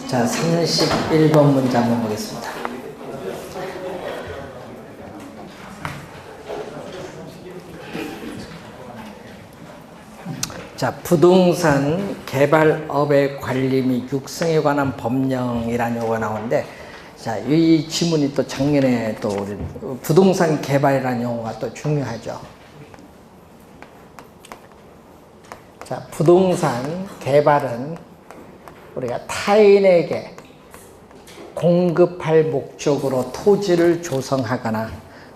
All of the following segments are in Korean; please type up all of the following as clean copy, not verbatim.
자, 31번 문제 한번 보겠습니다. 자, 부동산 개발업의 관리 및 육성에 관한 법령이라는 요구가 나오는데, 자, 이 지문이 또 작년에 또 우리 부동산 개발이라는 용어가 또 중요하죠. 자, 부동산 개발은 우리가 타인에게 공급할 목적으로 토지를 조성하거나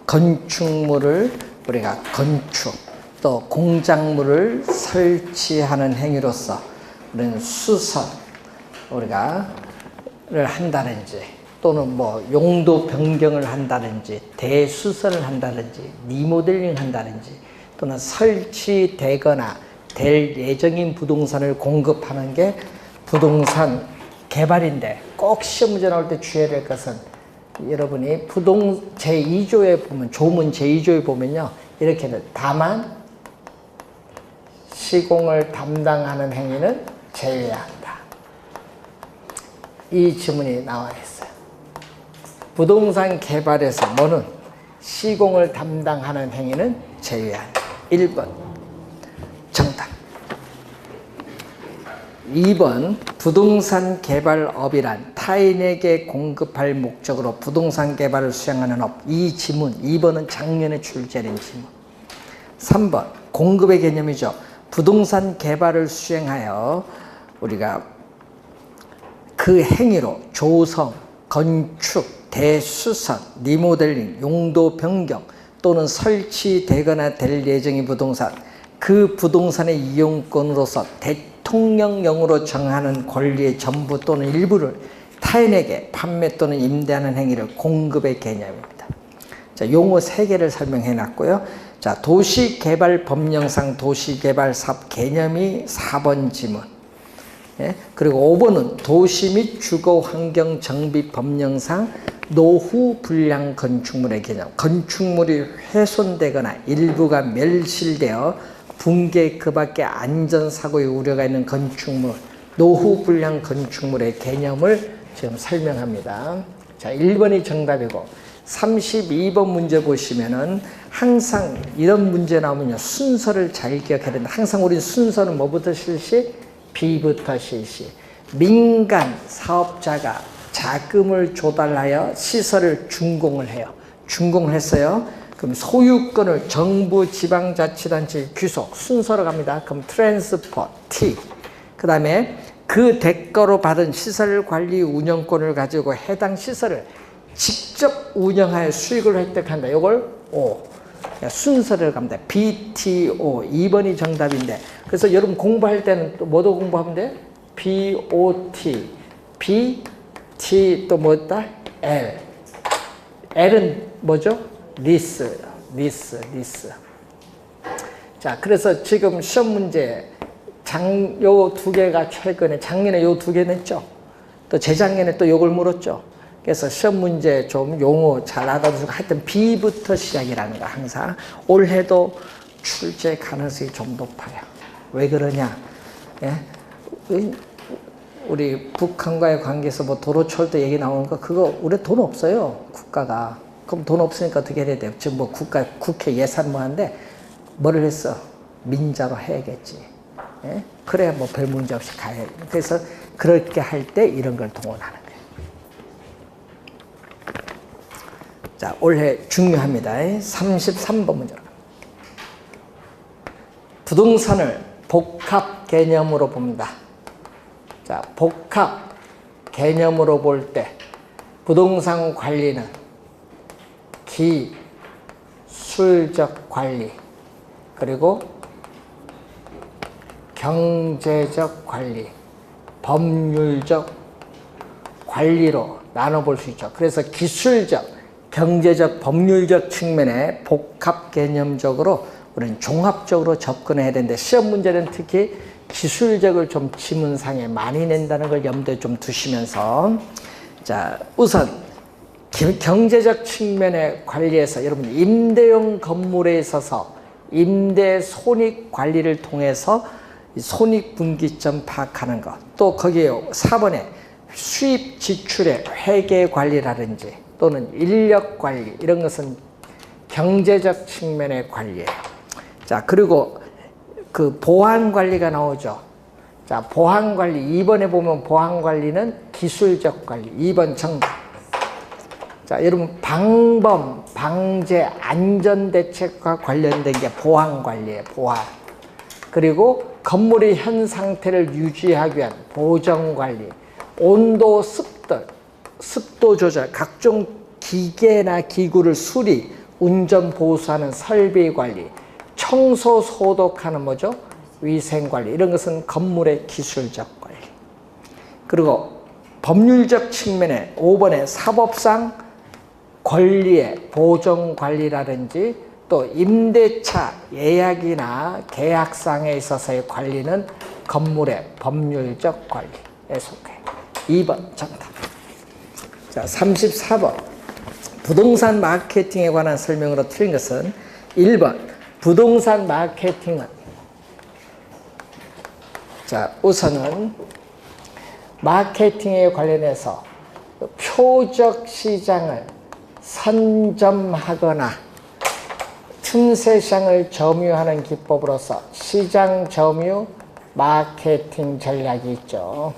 건축물을 우리가 건축, 또 공작물을 설치하는 행위로서 우리는 수선 우리가를 한다든지, 또는 뭐 용도 변경을 한다든지, 대수선을 한다든지, 리모델링 한다든지, 또는 설치되거나 될 예정인 부동산을 공급하는 게 부동산 개발인데, 꼭 시험 문제 나올 때 주의해야 될 것은, 여러분이 제2조에 보면, 조문 제2조에 보면요, 이렇게 돼. 다만 시공을 담당하는 행위는 제외한다. 이 지문이 나와 있어요. 부동산 개발에서 뭐는 시공을 담당하는 행위는 제외한다. 1번 정답. 2번 부동산 개발업이란 타인에게 공급할 목적으로 부동산 개발을 수행하는 업. 이 지문 2번은 작년에 출제된 지문. 3번 공급의 개념이죠. 부동산 개발을 수행하여 우리가 그 행위로 조성, 건축, 대수선, 리모델링, 용도 변경 또는 설치되거나 될 예정인 부동산, 그 부동산의 이용권으로서 대통령령으로 정하는 권리의 전부 또는 일부를 타인에게 판매 또는 임대하는 행위를 공급의 개념입니다. 자, 용어 3개를 설명해 놨고요. 자, 도시개발법령상 도시개발사업 개념이 4번 지문. 예? 그리고 5번은 도시 및 주거환경정비법령상 노후 불량 건축물의 개념. 건축물이 훼손되거나 일부가 멸실되어 붕괴 그 밖에 안전사고의 우려가 있는 건축물, 노후 불량 건축물의 개념을 지금 설명합니다. 자, 1번이 정답이고, 32번 문제 보시면은 항상 이런 문제 나오면요, 순서를 잘 기억해야 된다. 항상 우리 순서는 뭐부터 실시? B부터 실시. 민간 사업자가 자금을 조달하여 시설을 준공을 해요. 준공을 했어요. 그럼 소유권을 정부 지방자치단체 귀속 순서로 갑니다. 그럼 트랜스퍼 T. 그 다음에 그 대가로 받은 시설 관리 운영권을 가지고 해당 시설을 직접 운영하여 수익을 획득한다. 이걸 O. 순서를 갑니다. BTO. 2번이 정답인데, 그래서 여러분 공부할 때는 또 뭐도 공부하면 돼? BOT. BT 또 뭐다? L. L은 뭐죠? 리스. 자, 그래서 지금 시험 문제 요 2개가 최근에, 작년에 요 2개 냈죠. 또 재작년에 또 요걸 물었죠. 그래서 시험 문제 좀 용어 잘 알아두고, 하여튼 B부터 시작이라는 거 항상. 올해도 출제 가능성이 좀 높아요. 왜 그러냐? 예? 우리 북한과의 관계에서 뭐 도로철도 얘기 나오는 거, 그거 우리 돈 없어요, 국가가. 그럼 돈 없으니까 어떻게 해야 돼요? 지금 뭐 국회 예산 뭐 하는데 뭐를 했어? 민자로 해야겠지. 예? 그래야 뭐 별 문제 없이 가야 돼. 그래서 그렇게 할 때 이런 걸 동원하는 거예요. 자, 올해 중요합니다. 33번 문제. 부동산을 복합 개념으로 봅니다. 자, 복합 개념으로 볼 때 부동산 관리는 기술적 관리, 그리고 경제적 관리, 법률적 관리로 나눠볼 수 있죠. 그래서 기술적, 경제적, 법률적 측면에 복합 개념적으로 우리는 종합적으로 접근해야 되는데, 시험 문제는 특히 기술적을 좀 지문상에 많이 낸다는 걸 염두에 좀 두시면서, 자, 우선 경제적 측면의 관리에서 여러분 임대용 건물에 있어서 임대 손익 관리를 통해서 손익분기점 파악하는 것, 또 거기에 4번에 수입 지출의 회계 관리라든지 또는 인력 관리 이런 것은 경제적 측면의 관리예요. 자, 그리고 그 보안 관리가 나오죠. 자, 보안 관리 2번에 보면 보안 관리는 기술적 관리. 2번 정답. 자, 여러분 방범, 방제, 안전 대책과 관련된 게 보안 관리예요. 보안. 그리고 건물의 현 상태를 유지하기 위한 보정 관리, 온도, 습도 조절, 각종 기계나 기구를 수리, 운전 보수하는 설비 관리, 청소 소독하는 뭐죠? 위생 관리. 이런 것은 건물의 기술적 관리. 그리고 법률적 측면에 5번에 사법상 권리의 보정 관리라든지 또 임대차 예약이나 계약상에 있어서의 관리는 건물의 법률적 관리에 속해요. 2번 정답. 자, 34번. 부동산 마케팅에 관한 설명으로 틀린 것은 1번. 부동산 마케팅은 자, 우선은 마케팅에 관련해서 표적 시장을 선점하거나 틈새 시장을 점유하는 기법으로서 시장 점유 마케팅 전략이 있죠.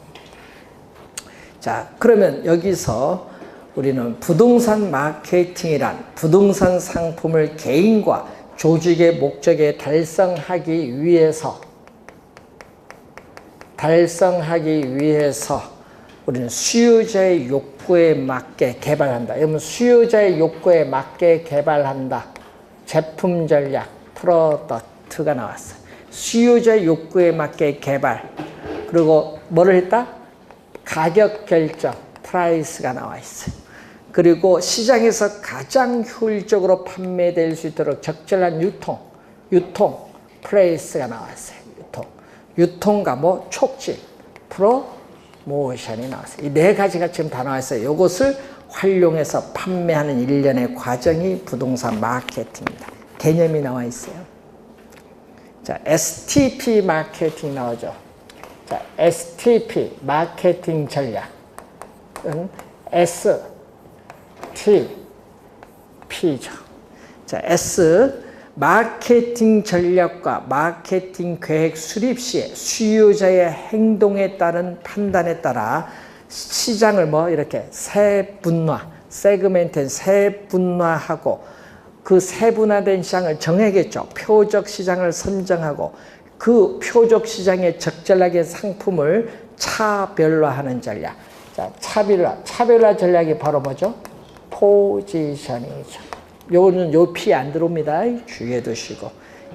자, 그러면 여기서 우리는 부동산 마케팅이란 부동산 상품을 개인과 조직의 목적에 달성하기 위해서 우리는 수요자의 욕구에 맞게 개발한다. 여러분 수요자의 욕구에 맞게 개발한다. 제품 전략, 프로덕트가 나왔어요. 수요자의 욕구에 맞게 개발. 그리고 뭐를 했다? 가격 결정, 프라이스가 나와 있어요. 그리고 시장에서 가장 효율적으로 판매될 수 있도록 적절한 유통, 프레이스가 나왔어요. 유통과 뭐 촉진, 프로모션이 나왔어요. 이 네 가지가 지금 다 나와 있어요. 이것을 활용해서 판매하는 일련의 과정이 부동산 마케팅입니다. 개념이 나와 있어요. 자, STP 마케팅 나오죠. 자, STP 마케팅 전략은 STP죠. 자, S 마케팅 전략과 마케팅 계획 수립 시에 수요자의 행동에 따른 판단에 따라 시장을 뭐 이렇게 세분화하고 그 세분화된 시장을 정해야겠죠. 표적 시장을 선정하고 그 표적 시장에 적절하게 상품을 차별화하는 전략. 자, 차별화 전략이 바로 뭐죠? 포지셔닝이죠. 요거는 요 피 안 들어옵니다. 주의해 두시고.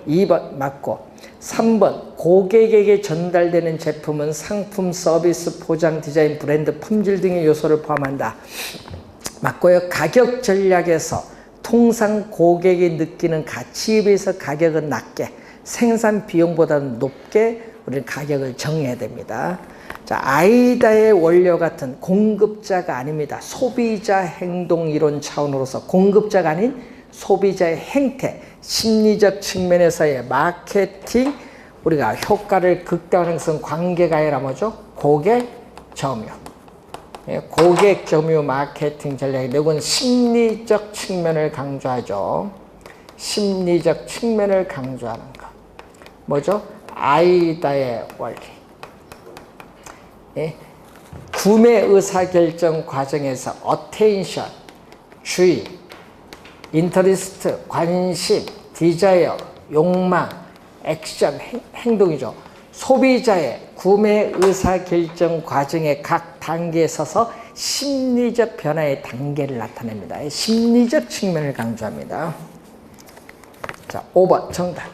2번 맞고. 3번 고객에게 전달되는 제품은 상품, 서비스, 포장, 디자인, 브랜드, 품질 등의 요소를 포함한다. 맞고요. 가격 전략에서 통상 고객이 느끼는 가치에 비해서 가격은 낮게, 생산 비용보다는 높게 우리는 가격을 정해야 됩니다. 자, 아이다의 원료 같은 공급자가 아닙니다. 소비자 행동 이론 차원으로서 공급자가 아닌 소비자의 행태, 심리적 측면에서의 마케팅, 우리가 효과를 극대화하는 것은 관계가 아니라 뭐죠? 고객 점유. 고객 점유 마케팅 전략인데 이건 심리적 측면을 강조하죠. 심리적 측면을 강조하는 것. 뭐죠? 아이다의 원리. 구매 의사결정 과정에서 어텐션, 주의, 인터리스트, 관심, 디자이어, 욕망, 액션, 행동이죠. 소비자의 구매 의사결정 과정의 각 단계에 서서 심리적 변화의 단계를 나타냅니다. 심리적 측면을 강조합니다. 자, 5번 정답.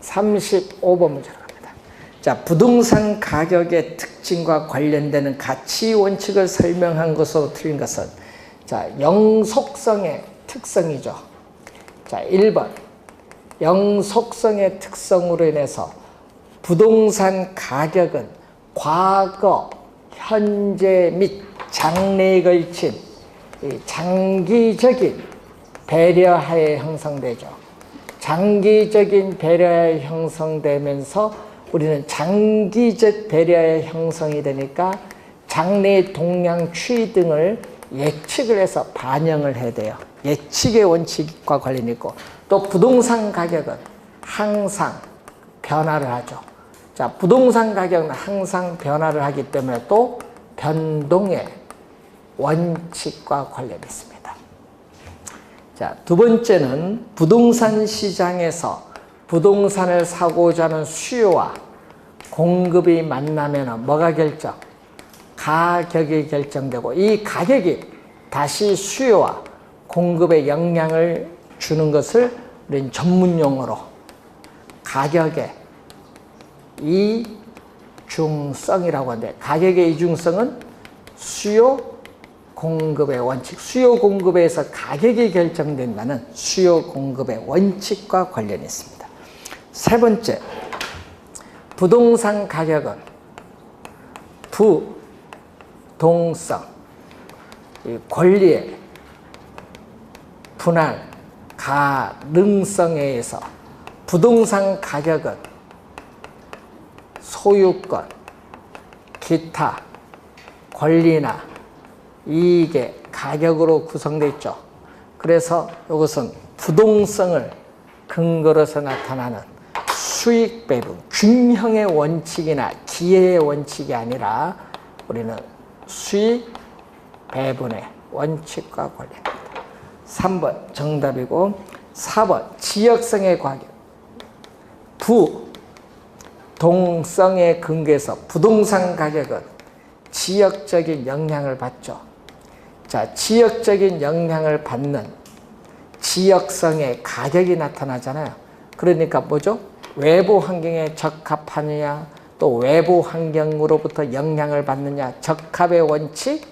35번 문제로 갑니다. 자, 부동산 가격의 특징과 관련되는 가치 원칙을 설명한 것으로 틀린 것은 자, 영속성의 특성이죠. 자, 1번 영속성의 특성으로 인해서 부동산 가격은 과거, 현재 및 장래에 걸친 장기적인 배려하에 형성되죠. 장기적인 배려하에 형성되면서 우리는 장기적 배려의 형성이 되니까 장래 동향 추이 등을 예측을 해서 반영을 해야 돼요. 예측의 원칙과 관련이 있고, 또 부동산 가격은 항상 변화를 하죠. 자, 부동산 가격은 항상 변화를 하기 때문에 또 변동의 원칙과 관련이 있습니다. 자, 두 번째는 부동산 시장에서 부동산을 사고자 하는 수요와 공급이 만나면 뭐가 결정? 가격이 결정되고, 이 가격이 다시 수요와 공급에 영향을 주는 것을 우리는 전문용어로 가격의 이중성이라고 하는데, 가격의 이중성은 수요 공급의 원칙, 수요 공급에서 가격이 결정된다는 수요 공급의 원칙과 관련이 있습니다. 세 번째, 부동산 가격은 부동성, 이 권리의 분할 가능성에 의해서 부동산 가격은 소유권, 기타, 권리나 이익의 가격으로 구성되어 있죠. 그래서 이것은 부동성을 근거로 해서 나타나는 수익 배분, 균형의 원칙이나 기회의 원칙이 아니라 우리는 수익 배분의 원칙과 관련입니다. 3번 정답이고, 4번 지역성의 가격, 부동성에 근거해서 부동산 가격은 지역적인 영향을 받죠. 자, 지역적인 영향을 받는 지역성의 가격이 나타나잖아요. 그러니까 뭐죠? 외부 환경에 적합하느냐, 또 외부 환경으로부터 영향을 받느냐, 적합의 원칙,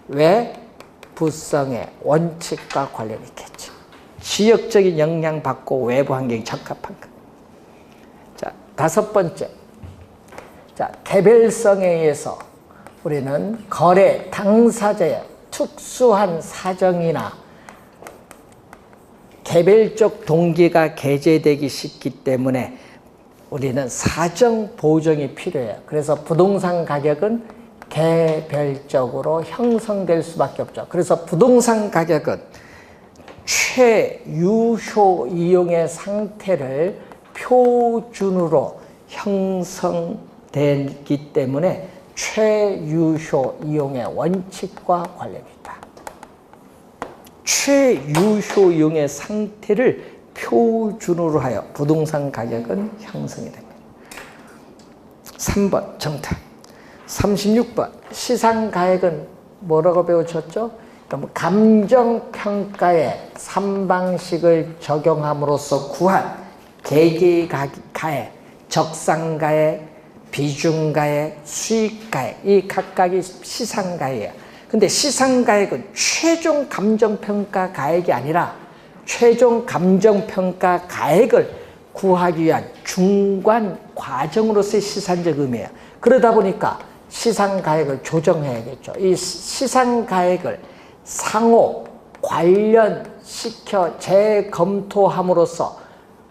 외부성의 원칙과 관련이 있겠죠. 지역적인 영향 받고 외부 환경이 적합한 것. 자, 다섯 번째. 자, 개별성에 의해서 우리는 거래 당사자의 특수한 사정이나 개별적 동기가 게재되기 쉽기 때문에 우리는 사정 보정이 필요해요. 그래서 부동산 가격은 개별적으로 형성될 수밖에 없죠. 그래서 부동산 가격은 최유효 이용의 상태를 표준으로 형성되기 때문에 최유효 이용의 원칙과 관련이 있다. 최유효 이용의 상태를 표준으로 하여 부동산 가격은 형성이 됩니다. 3번 정답. 36번 시상가액은 뭐라고 배우셨죠? 감정평가의 3방식을 적용함으로써 구한 계기가액, 적상가액, 비중가액, 수익가액, 이 각각이 시상가액이에요. 근데 시상가액은 최종 감정평가 가액이 아니라 최종 감정평가 가액을 구하기 위한 중간 과정으로서의 시산적 의미예요. 그러다 보니까 시상가액을 조정해야겠죠. 이 시상가액을 상호 관련시켜 재검토함으로써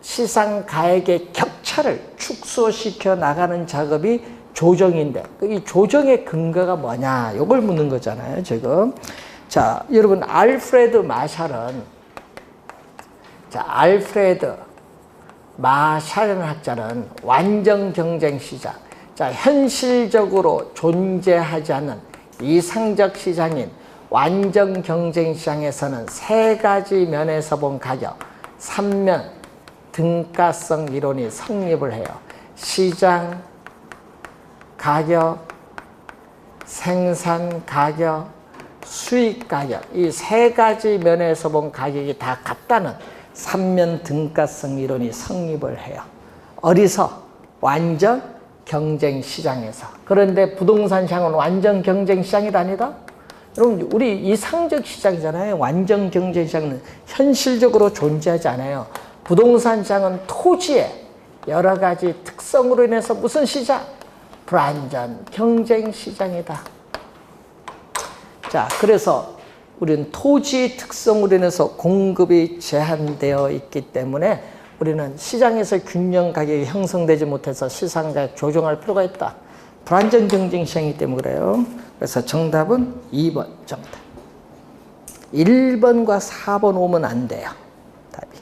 시상가액의 격차를 축소시켜 나가는 작업이 조정인데, 이 조정의 근거가 뭐냐, 이걸 묻는 거잖아요, 지금. 자, 여러분, 알프레드 마샬이라는 학자는 완전 경쟁 시장, 자, 현실적으로 존재하지 않는 이상적 시장인 완전 경쟁 시장에서는 세 가지 면에서 본 가격, 3면 등가성 이론이 성립을 해요. 시장 가격, 생산 가격, 수익 가격, 이 세 가지 면에서 본 가격이 다 같다는 3면 등가성 이론이 성립을 해요. 어디서? 완전 경쟁 시장에서. 그런데 부동산 시장은 완전 경쟁 시장이 아니다? 여러분, 우리 이상적 시장이잖아요. 완전 경쟁 시장은 현실적으로 존재하지 않아요. 부동산 시장은 토지의 여러 가지 특성으로 인해서 무슨 시장? 불완전 경쟁 시장이다. 자, 그래서 우리는 토지의 특성으로 인해서 공급이 제한되어 있기 때문에 우리는 시장에서 균형 가격이 형성되지 못해서 시상가격 조정할 필요가 있다. 불안전 경쟁 시장이기 때문에 그래요. 그래서 정답은 2번 정답. 1번과 4번 오면 안 돼요. 답이.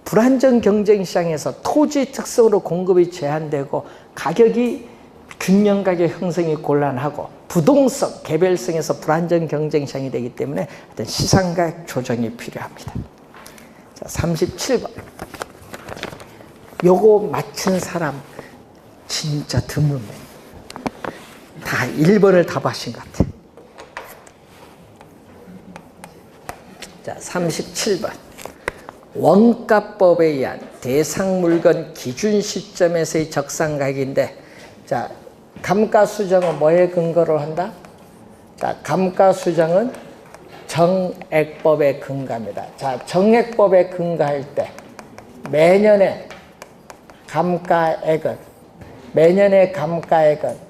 불안전 경쟁 시장에서 토지 특성으로 공급이 제한되고 가격이 균형 가격 형성이 곤란하고 부동성, 개별성에서 불안전 경쟁 시장이 되기 때문에 어떤 시장가격 조정이 필요합니다. 자, 37번. 요거 맞춘 사람 진짜 드문네. 다 1번을 답하신 것 같아요. 자, 37번. 원가법에 의한 대상 물건 기준 시점에서의 적산가격인데, 자, 감가수정은 뭐에 근거를 한다? 자, 감가수정은 정액법에 근거합니다. 자, 정액법에 근거할 때 매년의 감가액은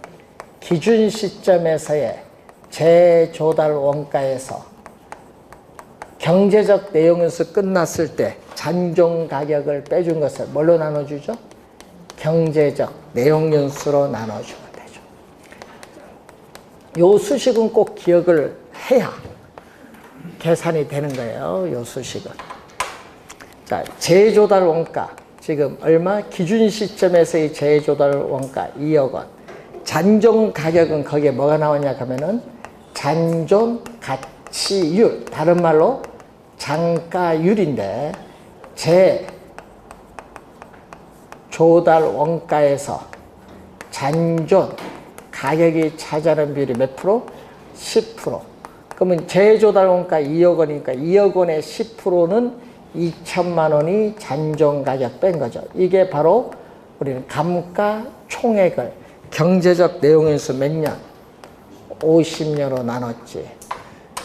기준 시점에서의 재조달 원가에서 경제적 내용에서 끝났을 때 잔존 가격을 빼준 것을 뭘로 나눠주죠? 경제적 내용연수로 나눠주면 되죠. 요 수식은 꼭 기억을 해야 계산이 되는 거예요. 요 수식은. 자, 재조달 원가 지금 얼마? 기준 시점에서의 재조달 원가 2억 원. 잔존 가격은 거기에 뭐가 나오냐 하면은 잔존 가치율, 다른 말로 장가율인데, 재조달 원가에서 잔존 가격이 차지하는 비율이 몇 프로? 10%. 그러면 재조달 원가 2억 원이니까 2억 원의 10%는 2천만 원이 잔존 가격 뺀 거죠. 이게 바로 우리는 감가 총액을 경제적 내용에서 몇 년? 50년으로 나눴지.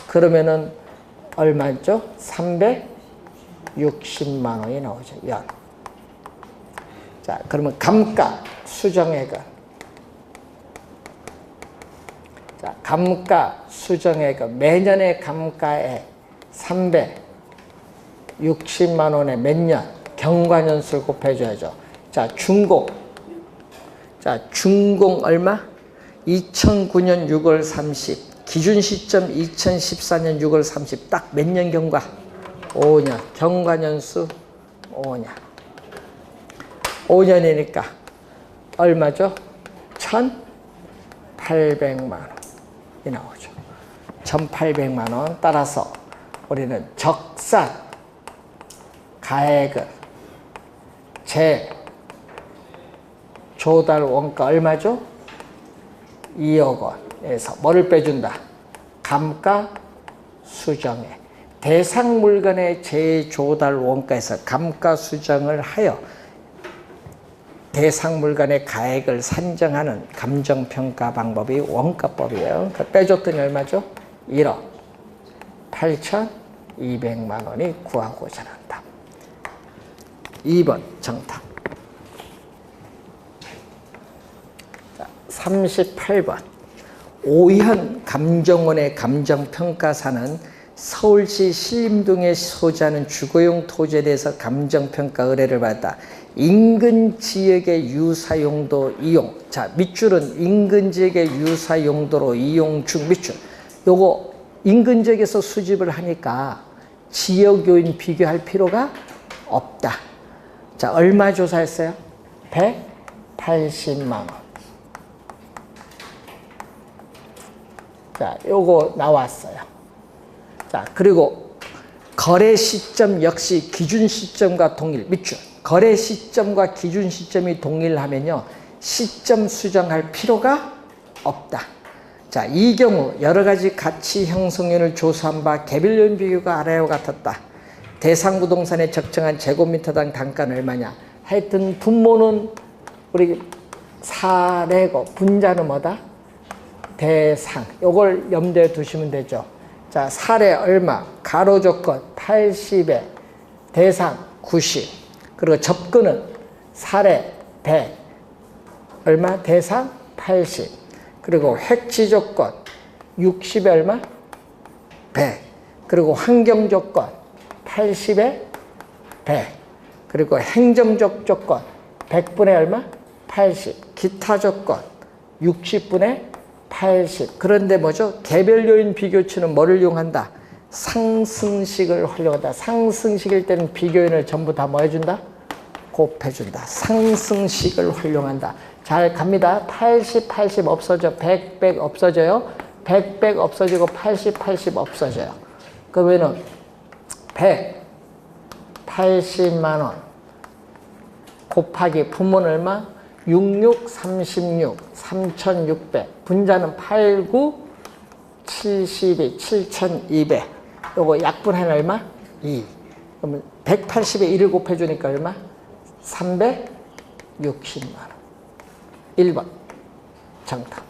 그러면은 얼마죠? 360만 원이 나오죠. 연. 자, 그러면 감가 수정액은, 자, 감가 수정액은 매년의 감가액 360만 원에 몇 년? 경과년수를 곱해줘야죠. 자, 준공. 자, 준공 얼마? 2009년 6월 30. 기준 시점 2014년 6월 30. 딱 몇 년 경과? 5년. 경과년수 5년. 5년이니까 얼마죠? 1,800만 원이 나오죠. 1,800만 원. 따라서 우리는 적산 가액은 재조달 원가 얼마죠? 2억 원에서 뭐를 빼준다? 감가 수정액. 대상 물건의 재조달 원가에서 감가 수정을 하여 대상 물건의 가액을 산정하는 감정평가 방법이 원가법이에요. 빼줬더니 얼마죠? 1억 8,200만 원이 구하고자 한다. 2번 정답. 38번. 오현 감정원의 감정평가사는 서울시 신림동에 소지하는 주거용 토지에 대해서 감정평가 의뢰를 받았다. 인근 지역의 유사용도 이용. 자, 밑줄은 인근 지역의 유사용도로 이용 중 밑줄. 요거 인근 지역에서 수집을 하니까 지역 요인 비교할 필요가 없다. 자, 얼마 조사했어요? 180만 원. 자, 요거 나왔어요. 자, 그리고 거래 시점 역시 기준 시점과 동일. 밑줄. 거래 시점과 기준 시점이 동일하면요, 시점 수정할 필요가 없다. 자, 이 경우 여러 가지 가치 형성률을 조사한 바 개별 요인 비교가 아래와 같았다. 대상 부동산에 적정한 제곱미터당 단가는 얼마냐? 하여튼 분모는 우리 사례고 분자는 뭐다? 대상. 요걸 염두에 두시면 되죠. 자, 사례 얼마? 가로 조건 80에 대상 90. 그리고 접근은 사례 100. 얼마? 대상 80. 그리고 획지 조건 60에 얼마? 100. 그리고 환경 조건 80에 100. 그리고 행정적 조건 100분의 얼마? 80. 기타 조건 60분의 80. 그런데 뭐죠? 개별 요인 비교치는 뭐를 이용한다? 상승식을 활용한다. 상승식일 때는 비교인을 전부 다 뭐 해준다? 곱해준다. 상승식을 활용한다. 잘 갑니다. 80, 80 없어져. 100, 100 없어져요. 100, 100 없어지고 80, 80 없어져요. 그러면은 180만 원 곱하기 분모는 얼마? 66, 36, 3,600. 분자는 89, 72, 7,200. 요거 약분하면 얼마? 2. 그러면 180에 1을 곱해주니까 얼마? 360만 원. 1번 정답.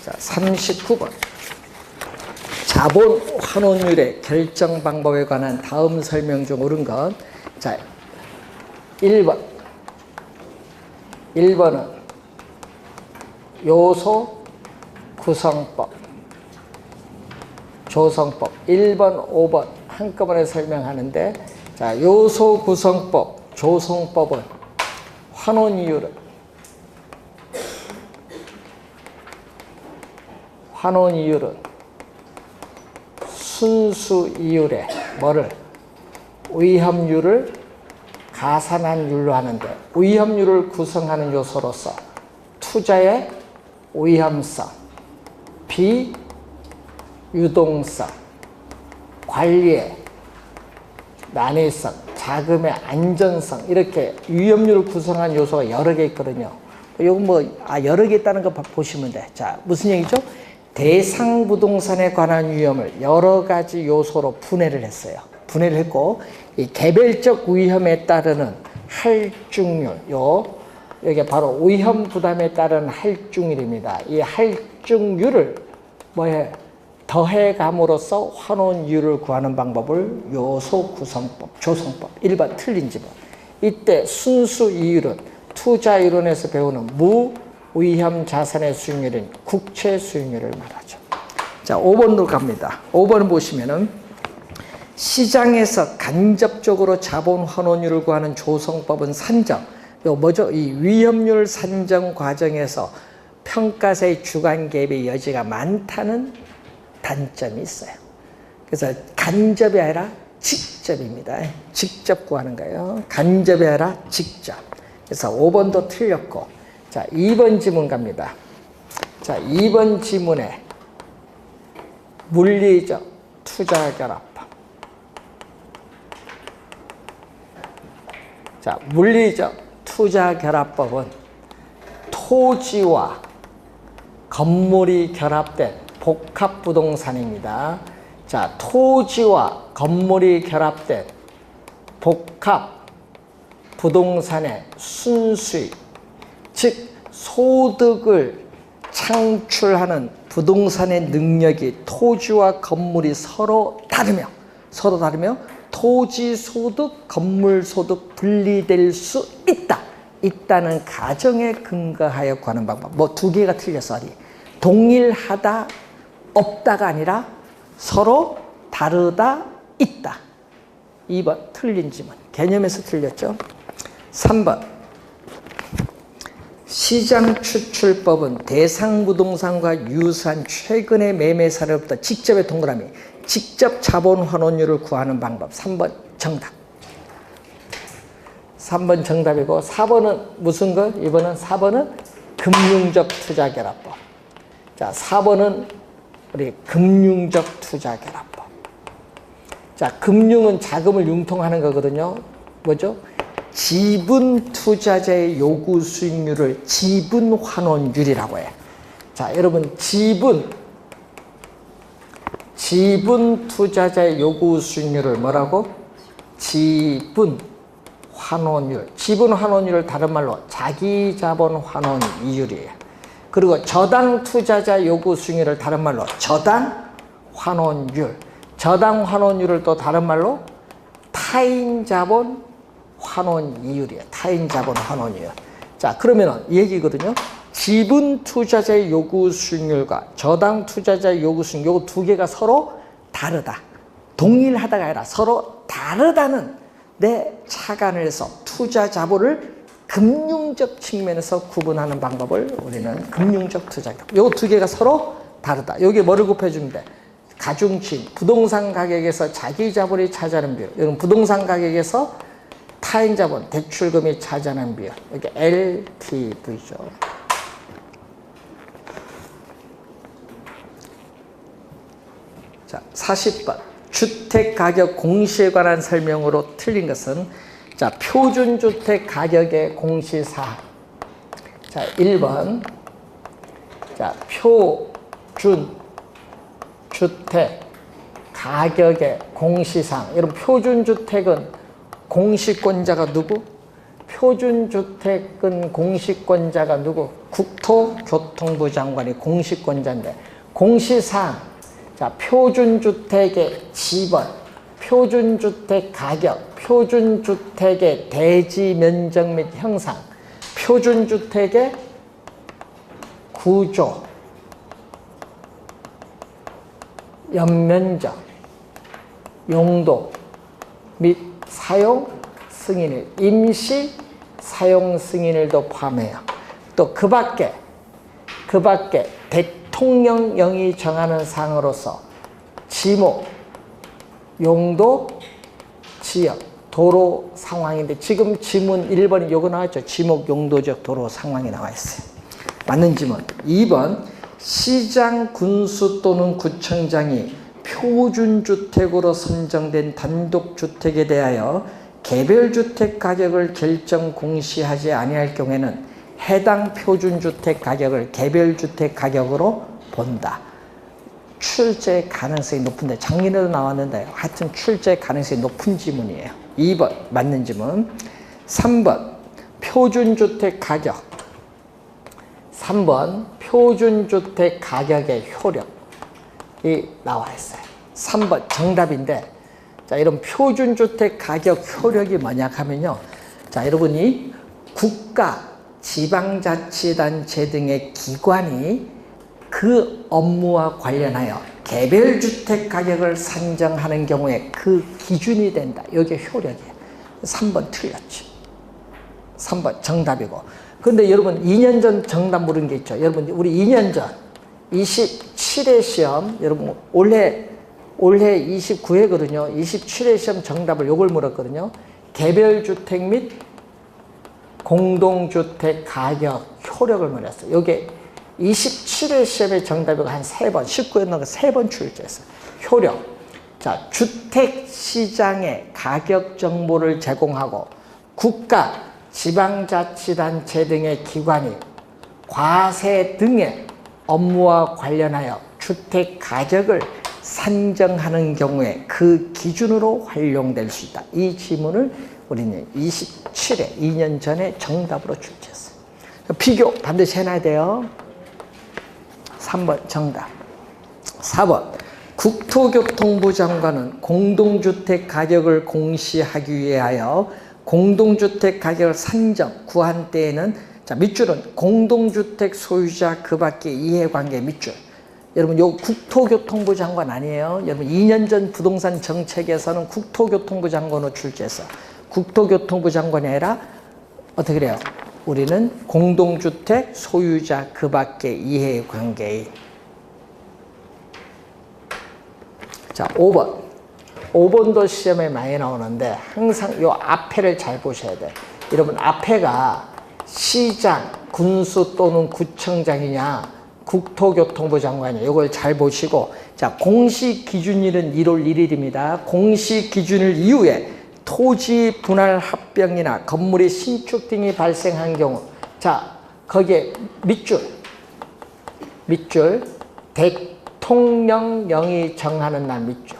자, 39번. 자본 환원율의 결정 방법에 관한 다음 설명 중 옳은 것. 자, 1번. 1번은 요소 구성법, 조성법. 1번, 5번 한꺼번에 설명하는데, 자, 요소 구성법, 조성법은 환원이율은 순수 이율에 뭐를? 위험률을 가산한 율로 하는데, 위험률을 구성하는 요소로서 투자의 위험성, 비유동성, 관리의 난이성, 자금의 안전성, 이렇게 위험률을 구성한 요소가 여러 개 있거든요. 이거 여러 개 있다는 거 보시면 돼. 자, 무슨 얘기죠? 대상 부동산에 관한 위험을 여러 가지 요소로 분해를 했어요. 분해를 했고, 이 개별적 위험에 따르는 할증률, 여기 바로 위험 부담에 따른 할증률입니다. 이 할증률을 더해감으로써 환원율을 구하는 방법을 요소 구성법, 조성법. 1번 틀린 집은. 이때 순수 이율은 투자 이론에서 배우는 무위험 자산의 수익률인 국채 수익률을 말하죠. 자, 5번으로 갑니다. 5번 보시면은 시장에서 간접적으로 자본 환원율을 구하는 조성법은 산정. 이거 뭐죠? 이 위험률 산정 과정에서 평가세의 주관 개입의 여지가 많다는 단점이 있어요. 그래서 간접이 아니라 직접입니다. 직접 구하는 거예요. 간접이 아니라 직접. 그래서 5번도 틀렸고, 자, 2번 지문 갑니다. 자, 2번 지문에 물리적 투자 결합법. 자, 물리적 투자 결합법은 토지와 건물이 결합된 복합 부동산입니다. 자, 토지와 건물이 결합된 복합 부동산의 순수익, 즉 소득을 창출하는 부동산의 능력이 토지와 건물이 서로 다르며 토지 소득, 건물 소득 분리될 수 있다는 가정에 근거하여 구하는 방법. 뭐 두 개가 틀렸어. 동일하다, 없다가 아니라 서로 다르다, 있다. 2번 틀린 지문. 개념에서 틀렸죠. 3번 시장 추출법은 대상 부동산과 유사한 최근의 매매 사례로부터 직접의 동그라미, 직접 자본 환원율을 구하는 방법. 3번 정답. 3번 정답이고, 4번은 무슨 거? 이번은 4번은 금융적 투자 결합법. 자, 4번은 우리 금융적 투자 결합법. 자, 금융은 자금을 융통하는 거거든요. 뭐죠? 지분 투자자의 요구 수익률을 지분 환원율이라고 해요. 자, 여러분, 지분 투자자의 요구 수익률을 뭐라고? 지분 환원율. 지분 환원율을 다른 말로 자기 자본 환원 이율이에요. 그리고 저당 투자자 요구 수익률을 다른 말로 저당 환원율. 저당 환원율을 또 다른 말로 타인 자본 환원 이율이에요. 타인 자본 환원 이율. 자, 그러면은 이 얘기거든요. 지분 투자자의 요구 수익률과 저당 투자자의 요구 수익률, 요거 두 개가 서로 다르다. 동일하다가 아니라 서로 다르다는 데 착안을 해서 투자 자본을 금융적 측면에서 구분하는 방법을 우리는 금융적 투자. 요 두 개가 서로 다르다. 여기 뭐를 곱해주면 돼? 가중치, 부동산 가격에서 자기 자본이 차지하는 비율. 여러분 부동산 가격에서 타인 자본, 대출금이 차지하는 비율. 이게 LTV죠. 자, 40번. 주택 가격 공시에 관한 설명으로 틀린 것은 자, 표준주택 가격의 공시사항. 자, 1번. 자, 표준주택 가격의 공시사항. 여러분, 표준주택은 공시권자가 누구? 표준주택은 공시권자가 누구? 국토교통부 장관이 공시권자인데, 공시사항. 자, 표준주택의 지번, 표준주택 가격, 표준주택의 대지 면적 및 형상, 표준주택의 구조, 연면적, 용도 및 사용 승인일, 임시 사용 승인일도 포함해요. 또 그 밖에 대통령령이 정하는 사항으로서 지목, 용도, 지역, 도로 상황인데 지금 지문 1번이 요거 나왔죠. 지목, 용도적 도로 상황이 나와 있어요. 맞는 지문. 2번 시장, 군수 또는 구청장이 표준주택으로 선정된 단독주택에 대하여 개별주택 가격을 결정 공시하지 아니할 경우에는 해당 표준주택 가격을 개별주택 가격으로 본다. 출제 가능성이 높은데 작년에도 나왔는데 하여튼 출제 가능성이 높은 지문이에요. 2번 맞는 지문. 3번 표준주택 가격. 3번 표준주택 가격의 효력이 나와 있어요. 3번 정답인데 자, 이런 표준주택 가격 효력이 뭐냐 하면요. 자, 여러분이 국가, 지방자치단체 등의 기관이 그 업무와 관련하여 개별주택 가격을 산정하는 경우에 그 기준이 된다. 이게 효력이에요. 3번 틀렸지. 3번 정답이고. 근데 여러분 2년 전 정답 물은 게 있죠. 여러분 우리 2년 전 27회 시험 여러분 올해 29회거든요. 27회 시험 정답을 요걸 물었거든요. 개별주택 및 공동주택 가격 효력을 물었어요. 요게 27회 시험의 정답이 한 3번, 19회 넣은 거 3번 출제했어요. 효력. 자, 주택시장의 가격 정보를 제공하고 국가, 지방자치단체 등의 기관이 과세 등의 업무와 관련하여 주택 가격을 산정하는 경우에 그 기준으로 활용될 수 있다. 이 지문을 우리는 27회, 2년 전에 정답으로 출제했어요. 비교 반드시 해놔야 돼요. 3번 정답. 4번 국토교통부 장관은 공동주택 가격을 공시하기 위하여 공동주택 가격을 산정, 구한 때에는 자, 밑줄은 공동주택 소유자 그 밖의 이해관계 밑줄. 여러분 요 국토교통부 장관 아니에요. 여러분 2년 전 부동산 정책에서는 국토교통부 장관으로 출제했어요. 국토교통부 장관이 아니라 어떻게 그래요? 우리는 공동주택 소유자 그 밖의 이해관계인. 자, 5번. 5번도 시험에 많이 나오는데 항상 요 앞에를 잘 보셔야 돼. 여러분 앞에가 시장, 군수 또는 구청장이냐 국토교통부 장관이냐 이걸 잘 보시고 자, 공시 기준일은 1월 1일입니다. 공시 기준일 이후에 토지 분할 합병이나 건물의 신축 등이 발생한 경우 자, 거기에 밑줄 대통령령이 정하는 날 밑줄.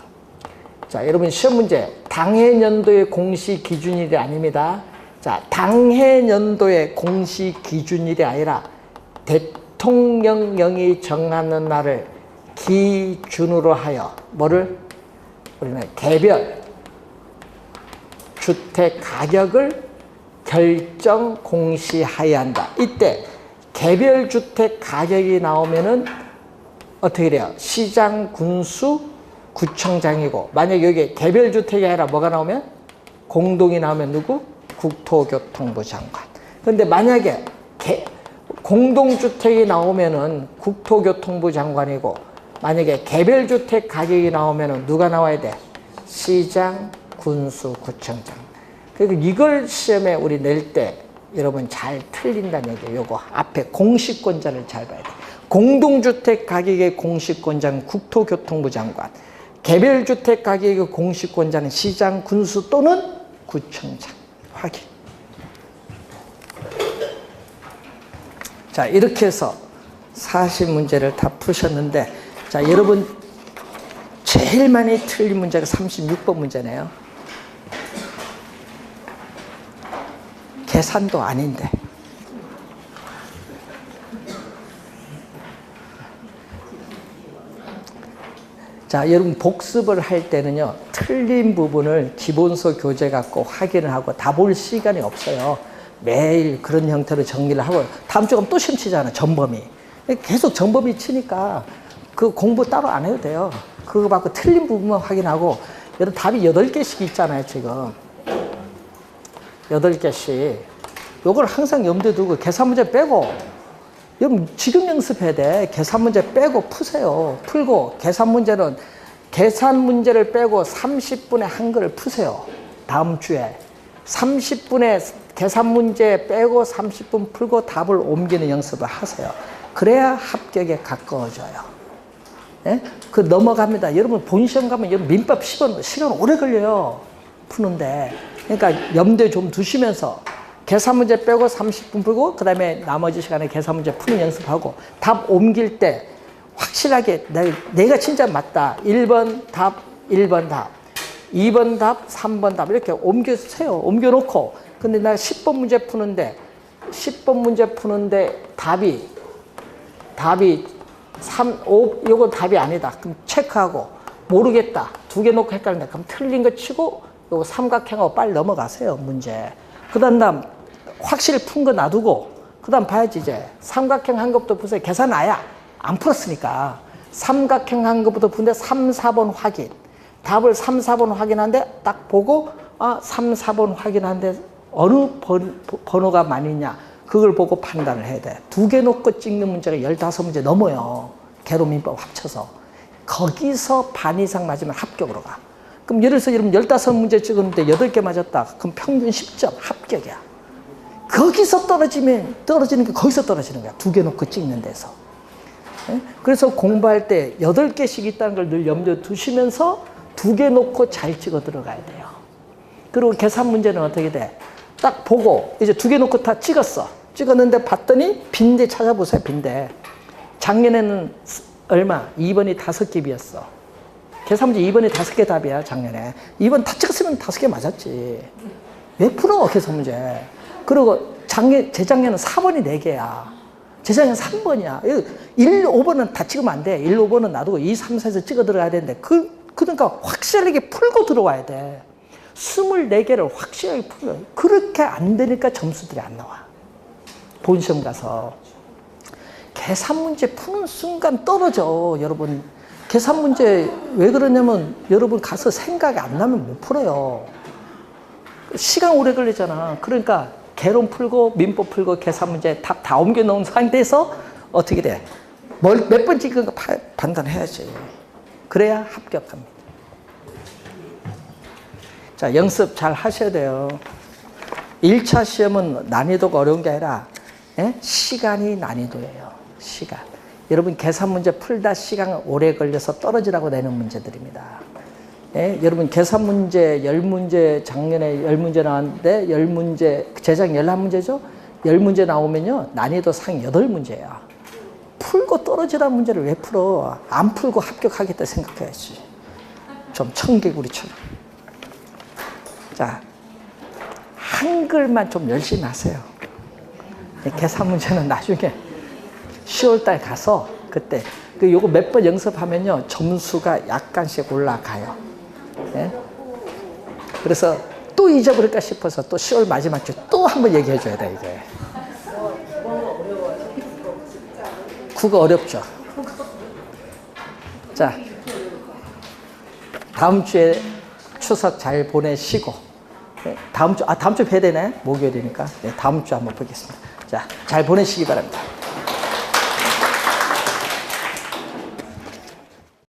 자, 여러분 시험 문제 당해 연도의 공시 기준일이 아닙니다. 자, 당해 연도의 공시 기준일이 아니라 대통령령이 정하는 날을 기준으로 하여 뭐를 우리는 개별 주택 가격을 결정 공시하여야 한다. 이때 개별 주택 가격이 나오면은 어떻게 돼요? 시장, 군수, 구청장이고, 만약에 여기 개별 주택이 아니라 뭐가 나오면? 공동이 나오면 누구? 국토교통부 장관. 근데 만약에 공동주택이 나오면은 국토교통부 장관이고, 만약에 개별 주택 가격이 나오면은 누가 나와야 돼? 시장, 군수, 구청장. 그러니까 이걸 시험에 우리 낼 때 여러분 잘 틀린다는 얘기예요. 요거 앞에 공시권자를 잘 봐야 돼. 공동주택 가격의 공시권자는 국토교통부 장관, 개별주택 가격의 공시권자는 시장, 군수 또는 구청장. 확인. 자, 이렇게 해서 40문제를 다 푸셨는데, 자, 여러분 제일 많이 틀린 문제가 36번 문제네요. 계산도 아닌데. 자, 여러분 복습을 할 때는요, 틀린 부분을 기본서 교재 갖고 확인을 하고 다 볼 시간이 없어요. 매일 그런 형태로 정리를 하고, 다음 주에 또 시험 치잖아, 전범위. 계속 전범위 치니까 그 공부 따로 안 해도 돼요. 그거 받고 틀린 부분만 확인하고, 여러분 답이 8개씩 있잖아요, 지금. 8개씩. 요걸 항상 염두에 두고, 계산 문제 빼고, 여러분 지금 연습해야 돼. 계산 문제 빼고 푸세요. 풀고, 계산 문제를 빼고 30분에 한글을 푸세요. 다음 주에. 30분에 계산 문제 빼고 30분 풀고 답을 옮기는 연습을 하세요. 그래야 합격에 가까워져요. 예? 그 넘어갑니다. 여러분 본시험 가면 여러분 민법 10원 시간 오래 걸려요. 푸는데. 그러니까 염두에 좀 두시면서 계산 문제 빼고 30분 풀고, 그 다음에 나머지 시간에 계산 문제 푸는 연습하고, 답 옮길 때 확실하게 내가 진짜 맞다. 1번 답, 1번 답, 2번 답, 3번 답 이렇게 옮겨세요. 옮겨놓고, 근데 나 10번 문제 푸는데 답이 3, 5, 요거 답이 아니다. 그럼 체크하고, 모르겠다. 2개 놓고 헷갈린다. 그럼 틀린 거 치고 요거 삼각형하고 빨리 넘어가세요, 문제. 그 다음 확실히 푼 거 놔두고, 그 다음 봐야지 이제. 삼각형 한 것부터 보세요. 계산 아야. 안 풀었으니까. 삼각형 한 것부터 푸는데 3, 4번 확인. 답을 3, 4번 확인하는데 딱 보고, 3, 4번 확인하는데 어느 번호가 많으냐. 그걸 보고 판단을 해야 돼. 2개 놓고 찍는 문제가 15문제 넘어요. 개로민법 합쳐서. 거기서 반 이상 맞으면 합격으로 가. 그럼 예를 들어서 여러분 15문제 찍었는데 8개 맞았다. 그럼 평균 10점 합격이야. 거기서 떨어지는 게 거기서 떨어지는 거야. 2개 놓고 찍는 데서. 그래서 공부할 때 8개씩 있다는 걸 늘 염두에 두시면서 2개 놓고 잘 찍어 들어가야 돼요. 그리고 계산 문제는 어떻게 돼? 딱 보고 이제 2개 놓고 다 찍었는데 봤더니 빈대 찾아보세요. 빈대. 작년에는 얼마? 2번이 5개 비었어. 계산 문제 2번이 5개 답이야, 작년에. 2번 다 찍었으면 5개 맞았지. 왜 풀어, 계산 문제. 그리고 재작년은 4번이 4개야. 재작년 3번이야. 1, 5번은 다 찍으면 안 돼. 1, 5번은 놔두고 2, 3, 4에서 찍어 들어가야 되는데, 그러니까 확실하게 풀고 들어와야 돼. 24개를 확실하게 풀어요. 그렇게 안 되니까 점수들이 안 나와. 본시험 가서. 계산 문제 푸는 순간 떨어져, 여러분. 계산 문제 왜 그러냐면 여러분 가서 생각이 안 나면 못 풀어요. 시간 오래 걸리잖아. 그러니까 개론 풀고 민법 풀고 계산 문제 답 다 옮겨 놓은 상태에서 어떻게 돼? 몇 번 찍은 거 판단해야지. 그래야 합격합니다. 자, 연습 잘 하셔야 돼요. 1차 시험은 난이도가 어려운 게 아니라 시간이 난이도예요. 시간. 여러분 계산 문제 풀다 시간 오래 걸려서 떨어지라고 내는 문제들입니다. 여러분 계산 문제 10문제, 작년에 10문제 나왔는데 10문제, 재작 11문제죠? 10문제 나오면요 난이도 상위 8문제야. 풀고 떨어지라는 문제를 왜 풀어? 안 풀고 합격하겠다 생각해야지. 좀 청개구리처럼. 자, 한글만 좀 열심히 하세요. 계산 문제는 나중에 10월달 가서 그때 요거 몇 번 연습하면요 점수가 약간씩 올라가요. 네? 그래서 또 잊어버릴까 싶어서 또 10월 마지막 주 또 한번 얘기해 줘야 돼 이게. 국어 어렵죠? 자, 다음 주에 추석 잘 보내시고, 네, 다음 주 뵈야 되나요? 목요일이니까. 네, 다음 주 한번 보겠습니다. 자, 잘 보내시기 바랍니다.